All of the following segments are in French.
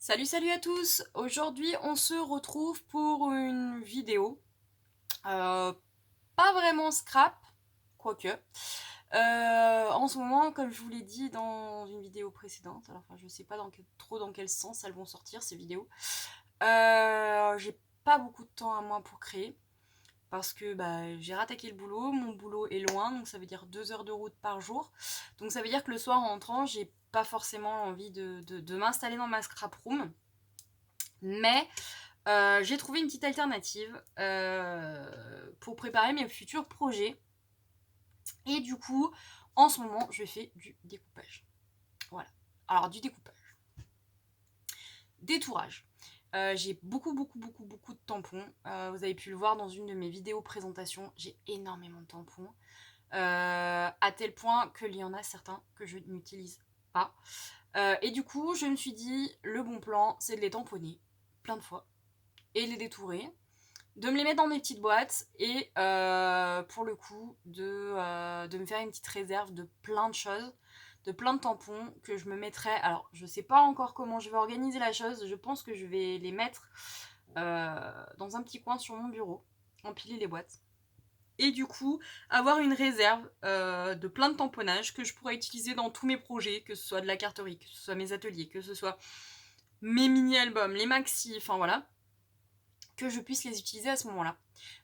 Salut à tous! Aujourd'hui on se retrouve pour une vidéo, euh, pas vraiment scrap, quoique. En ce moment, comme je vous l'ai dit dans une vidéo précédente, alors enfin je sais pas trop dans quel sens elles vont sortir ces vidéos, j'ai pas beaucoup de temps à moi pour créer, parce que j'ai rattaqué le boulot, mon boulot est loin, donc ça veut dire 2 heures de route par jour, donc ça veut dire que le soir en rentrant, j'ai pas forcément envie de m'installer dans ma scrap room. Mais j'ai trouvé une petite alternative pour préparer mes futurs projets. Et du coup, en ce moment, je fais du découpage. Voilà. Alors, du découpage. Détourage. J'ai beaucoup de tampons. Vous avez pu le voir dans une de mes vidéos présentations. J'ai énormément de tampons. À tel point qu'il y en a certains que je n'utilise pas. Et du coup, je me suis dit, le bon plan, c'est de les tamponner plein de fois et les détourer, de me les mettre dans des petites boîtes et pour le coup de me faire une petite réserve de plein de choses, de plein de tampons que je me mettrai. Alors je sais pas encore comment je vais organiser la chose, je pense que je vais les mettre dans un petit coin sur mon bureau, empiler les boîtes. Et du coup, avoir une réserve de plein de tamponnages que je pourrais utiliser dans tous mes projets, que ce soit de la carterie, que ce soit mes ateliers, que ce soit mes mini-albums, les maxi, enfin voilà, que je puisse les utiliser à ce moment-là.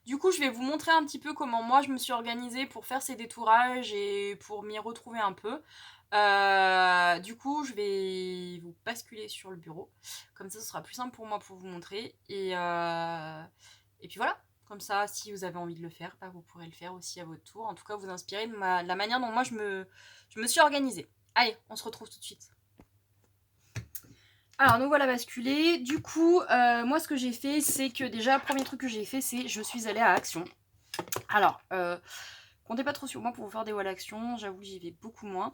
Du coup, je vais vous montrer un petit peu comment moi je me suis organisée pour faire ces détourages et pour m'y retrouver un peu. Du coup, je vais vous basculer sur le bureau. Comme ça, ce sera plus simple pour moi pour vous montrer. Et puis voilà. Comme ça, si vous avez envie de le faire, vous pourrez le faire aussi à votre tour. En tout cas, vous inspirer de la manière dont moi je me suis organisée. Allez, on se retrouve tout de suite. Alors nous voilà basculés. Du coup, moi ce que j'ai fait, c'est que déjà, premier truc que j'ai fait, c'est je suis allée à Action. Alors, comptez pas trop sur moi pour vous faire des walls Action, j'avoue que j'y vais beaucoup moins.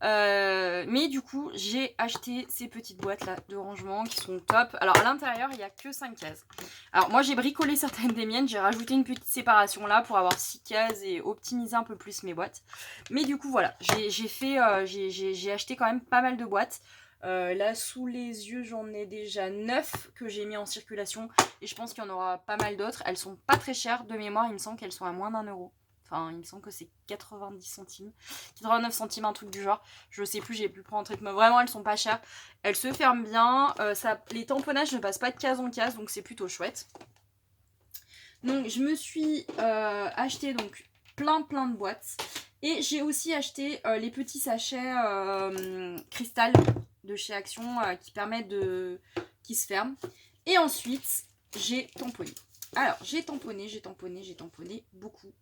Mais du coup, j'ai acheté ces petites boîtes là de rangement qui sont top. Alors à l'intérieur, il n'y a que 5 cases. Alors moi j'ai bricolé certaines des miennes, j'ai rajouté une petite séparation là pour avoir 6 cases et optimiser un peu plus mes boîtes. Mais du coup voilà, j'ai acheté quand même pas mal de boîtes. Là sous les yeux j'en ai déjà 9 que j'ai mis en circulation et je pense qu'il y en aura pas mal d'autres. Elles sont pas très chères de mémoire, il me semble qu'elles sont à moins d'1 euro. Enfin il me semble que c'est 90 centimes, 89 centimes, un truc du genre. Je sais plus, j'ai plus le en tête, mais vraiment elles sont pas chères. Elles se ferment bien, les tamponnages ne passent pas de case en case, donc c'est plutôt chouette. Donc je me suis acheté donc plein de boîtes. Et j'ai aussi acheté les petits sachets cristal de chez Action qui permettent de... qui se ferment. Et ensuite, j'ai tamponné. Alors, j'ai tamponné beaucoup.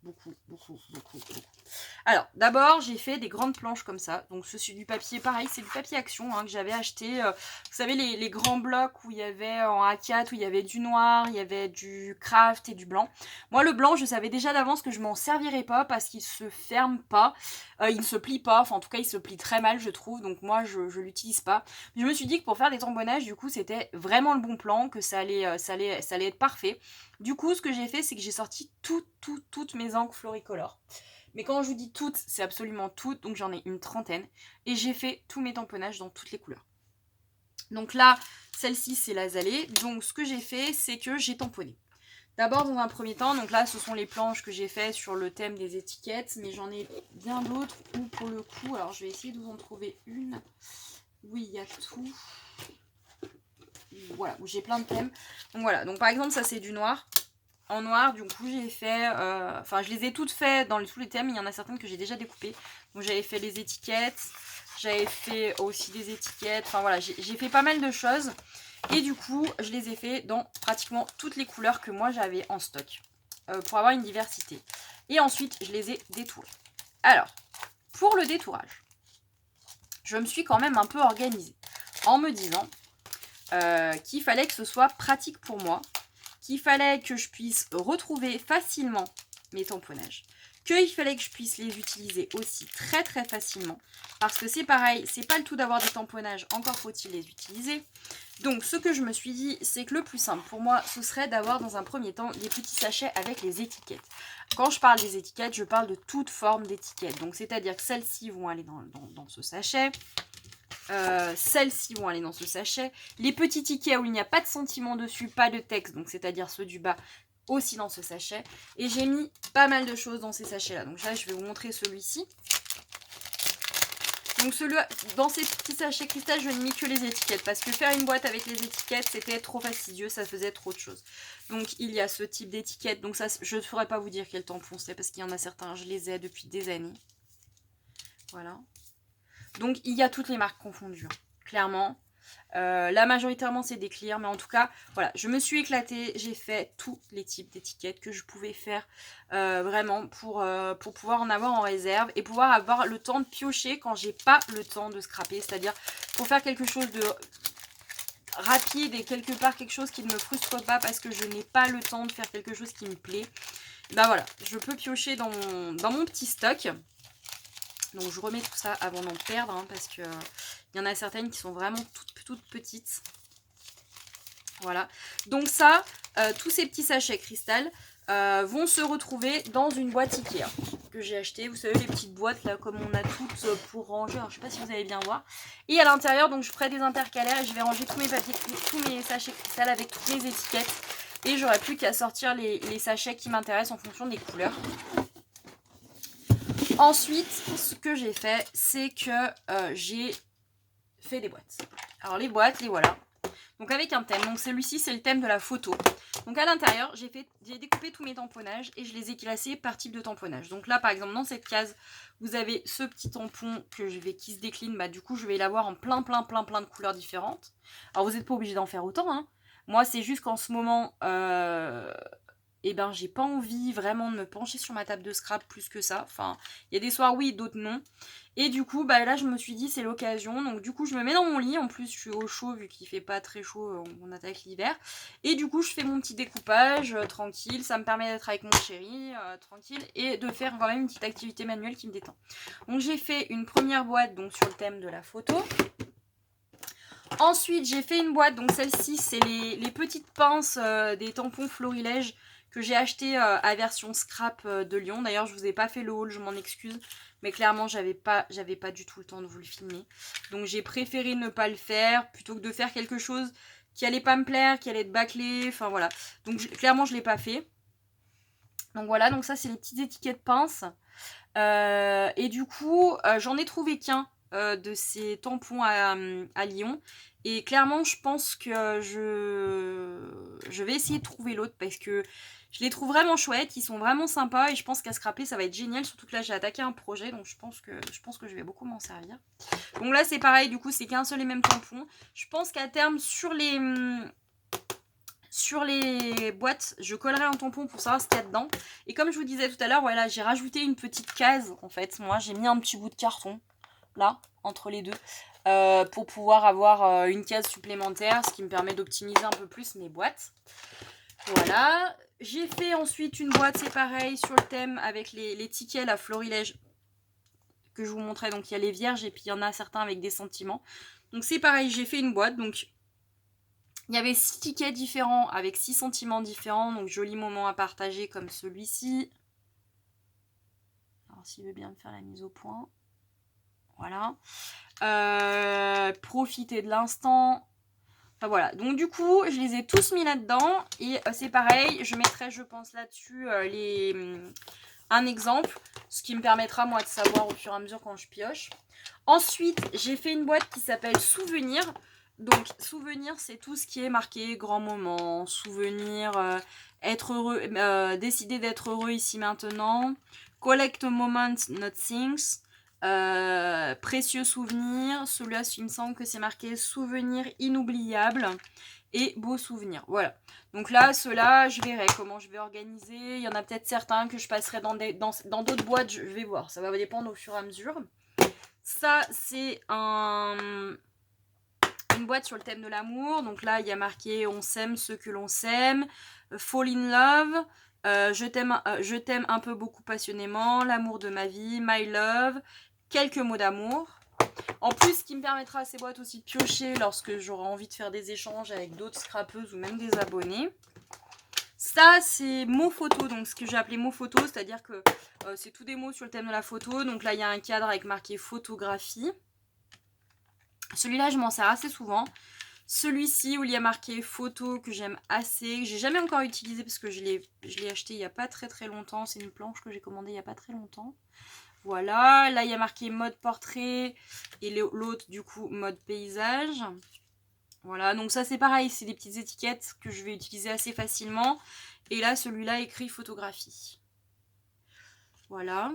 Alors, d'abord, j'ai fait des grandes planches comme ça. Donc, ceci du papier, pareil, c'est du papier Action que j'avais acheté. Vous savez, les grands blocs où il y avait en A4, où il y avait du noir, il y avait du craft et du blanc. Moi, le blanc, je savais déjà d'avance que je m'en servirais pas parce qu'il se ferme pas. Il ne se plie pas. Enfin, en tout cas, il se plie très mal, je trouve. Donc, moi, je l'utilise pas. Je me suis dit que pour faire des tamponnages, du coup, c'était vraiment le bon plan, que ça allait être parfait. Du coup, ce que j'ai fait, c'est que j'ai sorti toutes mes encres floricolores. Mais quand je vous dis toutes, c'est absolument toutes, donc j'en ai une trentaine. Et j'ai fait tous mes tamponnages dans toutes les couleurs. Donc là, celle-ci, c'est l'azalée. Donc ce que j'ai fait, c'est que j'ai tamponné. D'abord, dans un premier temps, donc là, ce sont les planches que j'ai fait sur le thème des étiquettes, mais j'en ai bien d'autres où, pour le coup, alors je vais essayer de vous en trouver une. Oui, il y a tout. Voilà, où j'ai plein de thèmes. Donc voilà, donc par exemple, ça c'est du noir. En noir, du coup, j'ai fait... Enfin, je les ai toutes faites dans tous les thèmes. Il y en a certaines que j'ai déjà découpées. Donc j'avais fait les étiquettes. J'avais fait aussi des étiquettes. Enfin voilà, j'ai fait pas mal de choses. Et du coup, je les ai fait dans pratiquement toutes les couleurs que moi j'avais en stock. Pour avoir une diversité. Et ensuite, je les ai détourés. Alors, pour le détourage, je me suis quand même un peu organisée. En me disant qu'il fallait que ce soit pratique pour moi. Qu'il fallait que je puisse retrouver facilement mes tamponnages, qu'il fallait que je puisse les utiliser aussi très facilement, parce que c'est pareil, c'est pas le tout d'avoir des tamponnages, encore faut-il les utiliser. Donc ce que je me suis dit, c'est que le plus simple pour moi, ce serait d'avoir dans un premier temps des petits sachets avec les étiquettes. Quand je parle des étiquettes, je parle de toute forme d'étiquettes, donc c'est-à-dire que celles-ci vont aller dans ce sachet. Celles-ci vont aller dans ce sachet. Les petits tickets où il n'y a pas de sentiments dessus, pas de texte, donc c'est-à-dire ceux du bas, aussi dans ce sachet. Et j'ai mis pas mal de choses dans ces sachets-là. Donc là, je vais vous montrer celui-ci. Donc dans ces petits sachets cristal, je n'ai mis que les étiquettes. Parce que faire une boîte avec les étiquettes, c'était trop fastidieux, ça faisait trop de choses. Donc il y a ce type d'étiquette. Donc ça, je ne saurais pas vous dire quel tampon c'est. Parce qu'il y en a certains, je les ai depuis des années. Voilà. Donc il y a toutes les marques confondues, hein, clairement. Là majoritairement c'est des clears, mais en tout cas voilà, je me suis éclatée, j'ai fait tous les types d'étiquettes que je pouvais faire vraiment pour pouvoir en avoir en réserve et pouvoir avoir le temps de piocher quand j'ai pas le temps de scraper, c'est-à-dire pour faire quelque chose de rapide et quelque part quelque chose qui ne me frustre pas parce que je n'ai pas le temps de faire quelque chose qui me plaît. Ben voilà, je peux piocher dans mon petit stock. Donc je remets tout ça avant d'en perdre, hein, parce que il y en a certaines qui sont vraiment toutes petites. Voilà. Donc ça, tous ces petits sachets cristal vont se retrouver dans une boîte Ikea que j'ai acheté. Vous savez, les petites boîtes là, comme on a toutes pour ranger. Alors je sais pas si vous allez bien voir. Et à l'intérieur, donc je ferai des intercalaires et je vais ranger tous mes papiers, tous mes sachets cristal avec toutes les étiquettes. Et j'aurai plus qu'à sortir les sachets qui m'intéressent en fonction des couleurs. Ensuite, ce que j'ai fait, c'est que j'ai fait des boîtes. Alors les boîtes, les voilà. Donc avec un thème. Donc celui-ci, c'est le thème de la photo. Donc à l'intérieur, j'ai découpé tous mes tamponnages et je les ai classés par type de tamponnage. Donc là, par exemple, dans cette case, vous avez ce petit tampon qui se décline. Bah du coup, je vais l'avoir en plein de couleurs différentes. Alors vous n'êtes pas obligé d'en faire autant, hein. Moi, c'est juste qu'en ce moment... et ben j'ai pas envie vraiment de me pencher sur ma table de scrap plus que ça. Enfin, il y a des soirs oui, d'autres non. Et du coup, bah là je me suis dit c'est l'occasion. Donc du coup, je me mets dans mon lit. En plus, je suis au chaud vu qu'il fait pas très chaud, on attaque l'hiver. Et du coup, je fais mon petit découpage tranquille. Ça me permet d'être avec mon chéri tranquille et de faire quand même une petite activité manuelle qui me détend. Donc j'ai fait une première boîte donc sur le thème de la photo. Ensuite, j'ai fait une boîte, donc celle-ci, c'est les petites pinces des tampons Florilège que j'ai acheté à version scrap de Lyon. D'ailleurs, je vous ai pas fait le haul, je m'en excuse. Mais clairement, j'avais pas du tout le temps de vous le filmer. Donc, j'ai préféré ne pas le faire plutôt que de faire quelque chose qui allait pas me plaire, qui allait être bâclé. Enfin, voilà. Donc, clairement, je l'ai pas fait. Donc, voilà. Donc, ça, c'est les petites étiquettes pinces. Et du coup, j'en ai trouvé qu'un de ces tampons à Lyon. Et clairement, je pense que je vais essayer de trouver l'autre parce que je les trouve vraiment chouettes, ils sont vraiment sympas et je pense qu'à scraper ça va être génial, surtout que là j'ai attaqué un projet donc je pense que je vais beaucoup m'en servir. Donc là c'est pareil, du coup c'est qu'un seul et même tampon. Je pense qu'à terme sur les boîtes, je collerai un tampon pour savoir ce qu'il y a dedans. Et comme je vous disais tout à l'heure, voilà, j'ai rajouté une petite case en fait. Moi j'ai mis un petit bout de carton là entre les deux pour pouvoir avoir une case supplémentaire, ce qui me permet d'optimiser un peu plus mes boîtes. Voilà, j'ai fait ensuite une boîte, c'est pareil, sur le thème avec les tickets, la florilège que je vous montrais. Donc il y a les vierges et puis il y en a certains avec des sentiments. Donc c'est pareil, j'ai fait une boîte. Donc il y avait 6 tickets différents avec 6 sentiments différents. Donc joli moment à partager comme celui-ci. Alors s'il veut bien me faire la mise au point. Voilà. Profiter de l'instant. Enfin voilà, donc du coup, je les ai tous mis là-dedans. Et c'est pareil, je mettrai, je pense, là-dessus un exemple. Ce qui me permettra, moi, de savoir au fur et à mesure quand je pioche. Ensuite, j'ai fait une boîte qui s'appelle Souvenir. Donc, souvenir, c'est tout ce qui est marqué grand moment, souvenir, être heureux, décider d'être heureux ici maintenant, collect moments, not things. Précieux souvenir, celui-là il me semble que c'est marqué souvenir inoubliable et beau souvenir. Voilà, donc là ceux-là je verrai comment je vais organiser. Il y en a peut-être certains que je passerai dans d'autres boîtes, je vais voir, ça va dépendre au fur et à mesure. Ça c'est une boîte sur le thème de l'amour. Donc là il y a marqué on s'aime ce que l'on s'aime, fall in love, je t'aime un peu beaucoup passionnément, l'amour de ma vie, my love, quelques mots d'amour. En plus, ce qui me permettra à ces boîtes aussi de piocher lorsque j'aurai envie de faire des échanges avec d'autres scrapeuses ou même des abonnés. Ça, c'est mots photo, donc ce que j'ai appelé mots photo, c'est-à-dire que c'est tous des mots sur le thème de la photo. Donc là, il y a un cadre avec marqué photographie. Celui-là, je m'en sers assez souvent. Celui-ci où il y a marqué photo que j'aime assez, que j'ai jamais encore utilisé parce que je l'ai acheté il n'y a pas très longtemps. C'est une planche que j'ai commandée il n'y a pas très longtemps. Voilà, là il y a marqué mode portrait et l'autre du coup mode paysage. Voilà, donc ça c'est pareil, c'est des petites étiquettes que je vais utiliser assez facilement. Et là celui-là écrit photographie. Voilà.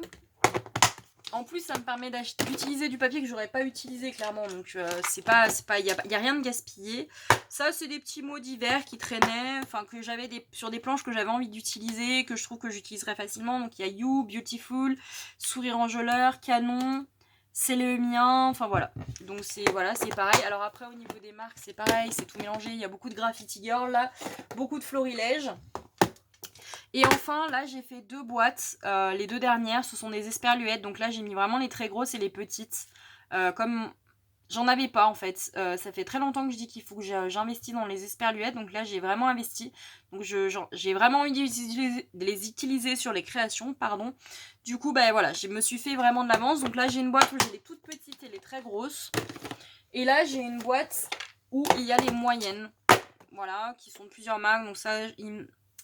En plus, ça me permet d'utiliser du papier que j'aurais pas utilisé clairement, donc il y a rien de gaspillé. Ça, c'est des petits mots divers qui traînaient, enfin que j'avais sur des planches que j'avais envie d'utiliser, que je trouve que j'utiliserais facilement. Donc il y a You, Beautiful, Sourire enjôleur, Canon, C'est le mien, enfin voilà. Donc c'est pareil. Alors après au niveau des marques, c'est pareil, c'est tout mélangé. Il y a beaucoup de Graffiti Girl là, beaucoup de florilèges. Et enfin, là, j'ai fait 2 boîtes. Les 2 dernières, ce sont des esperluettes. Donc là, j'ai mis vraiment les très grosses et les petites. Comme j'en avais pas, en fait. Ça fait très longtemps que je dis qu'il faut que j'investisse dans les esperluettes. Donc là, j'ai vraiment investi. Donc j'ai vraiment envie de les utiliser sur les créations, pardon. Du coup, ben voilà, je me suis fait vraiment de l'avance. Donc là, j'ai une boîte où j'ai les toutes petites et les très grosses. Et là, j'ai une boîte où il y a les moyennes. Voilà, qui sont de plusieurs marques. Donc ça,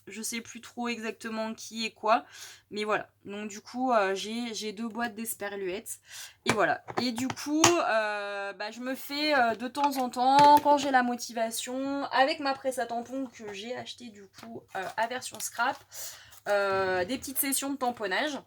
je sais plus trop exactement qui et quoi, mais voilà. Donc du coup, j'ai 2 boîtes d'esperluettes et voilà. Et du coup, je me fais de temps en temps, quand j'ai la motivation, avec ma presse à tampons que j'ai acheté du coup à version scrap, des petites sessions de tamponnage.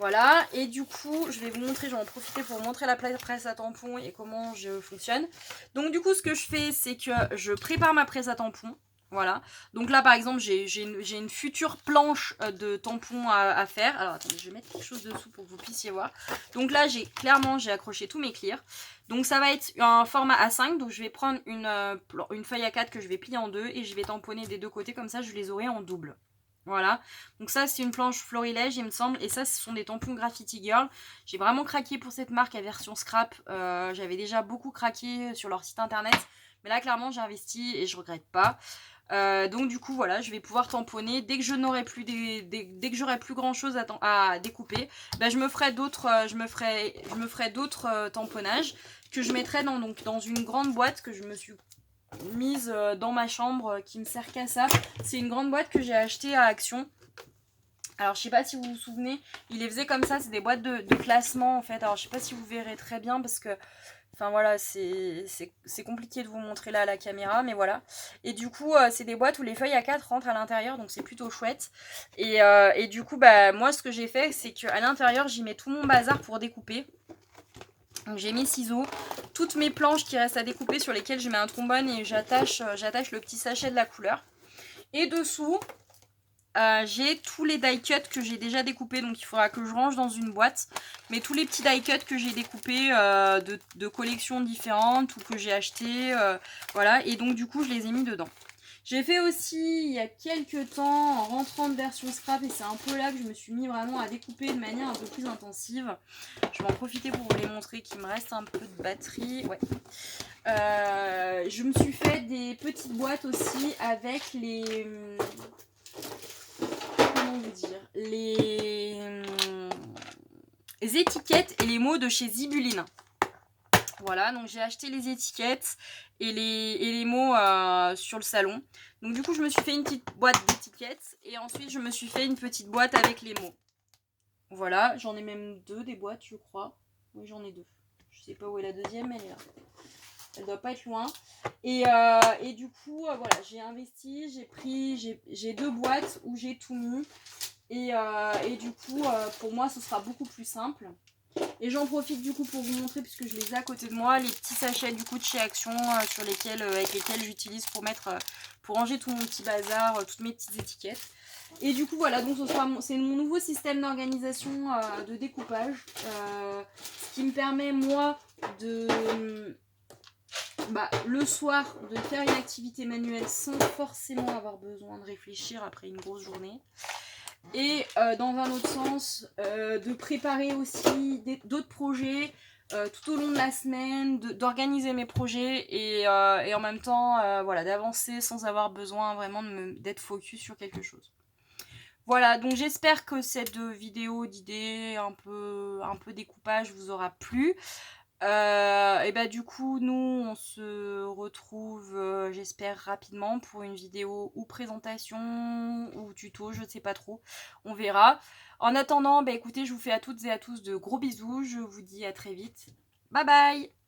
Voilà, et du coup, je vais vous montrer, je vais en profiter pour vous montrer la presse à tampons et comment je fonctionne. Donc du coup, ce que je fais, c'est que je prépare ma presse à tampons. Voilà, donc là par exemple j'ai une future planche de tampons à faire. Alors attendez, je vais mettre quelque chose dessous pour que vous puissiez voir. Donc là j'ai accroché tous mes clears. Donc ça va être un format A5, donc je vais prendre une feuille A4 que je vais plier en deux et je vais tamponner des deux côtés, comme ça je les aurai en double. Voilà, donc ça c'est une planche florilège il me semble, et ça ce sont des tampons Graffiti Girl. J'ai vraiment craqué pour cette marque à version scrap, j'avais déjà beaucoup craqué sur leur site internet, mais là clairement j'ai investi et je regrette pas. Donc du coup voilà, je vais pouvoir tamponner dès que je n'aurai plus dès que j'aurai plus grand chose à découper. Je me ferai d'autres tamponnages que je mettrai dans une grande boîte que je me suis mise dans ma chambre, qui me sert qu'à ça. C'est une grande boîte que j'ai achetée à Action. Alors je sais pas si vous vous souvenez, il les faisait comme ça, c'est des boîtes de classement en fait. Alors je sais pas si vous verrez très bien parce que enfin voilà, c'est compliqué de vous montrer là à la caméra, mais voilà. Et du coup, c'est des boîtes où les feuilles A4 rentrent à l'intérieur, donc c'est plutôt chouette. Et du coup, moi, ce que j'ai fait, c'est qu'à l'intérieur, j'y mets tout mon bazar pour découper. Donc j'ai mes ciseaux, toutes mes planches qui restent à découper sur lesquelles je mets un trombone et j'attache le petit sachet de la couleur. Et dessous, j'ai tous les die cuts que j'ai déjà découpés, donc il faudra que je range dans une boîte. Mais tous les petits die cuts que j'ai découpés de collections différentes ou que j'ai achetés, voilà. Et donc du coup je les ai mis dedans. J'ai fait aussi il y a quelques temps en rentrant de version scrap, et c'est un peu là que je me suis mis vraiment à découper de manière un peu plus intensive. Je vais en profiter pour vous les montrer qu'il me reste un peu de batterie. Ouais. Je me suis fait des petites boîtes aussi avec les... Comment vous dire, les étiquettes et les mots de chez Zibuline. Voilà, donc j'ai acheté les étiquettes et les mots sur le salon. Donc du coup, je me suis fait une petite boîte d'étiquettes et ensuite je me suis fait une petite boîte avec les mots. Voilà, j'en ai même 2 des boîtes, je crois. Oui, j'en ai 2. Je sais pas où est la deuxième, mais elle est là. Elle doit pas être loin. Et du coup, voilà, j'ai investi, j'ai 2 boîtes où j'ai tout mis. Et du coup, pour moi, ce sera beaucoup plus simple. Et j'en profite du coup pour vous montrer, puisque je les ai à côté de moi, les petits sachets du coup de chez Action avec lesquels j'utilise pour ranger tout mon petit bazar, toutes mes petites étiquettes. Et du coup voilà, donc c'est mon nouveau système d'organisation de découpage, ce qui me permet moi de le soir de faire une activité manuelle sans forcément avoir besoin de réfléchir après une grosse journée. Et dans un autre sens, de préparer aussi d'autres projets tout au long de la semaine, d'organiser mes projets et en même temps voilà, d'avancer sans avoir besoin vraiment d'être focus sur quelque chose. Voilà, donc j'espère que cette vidéo d'idées un peu découpage vous aura plu. Et bah du coup, nous, on se retrouve, j'espère rapidement pour une vidéo ou présentation ou tuto, je ne sais pas trop. On verra. En attendant, bah écoutez, je vous fais à toutes et à tous de gros bisous. Je vous dis à très vite. Bye bye!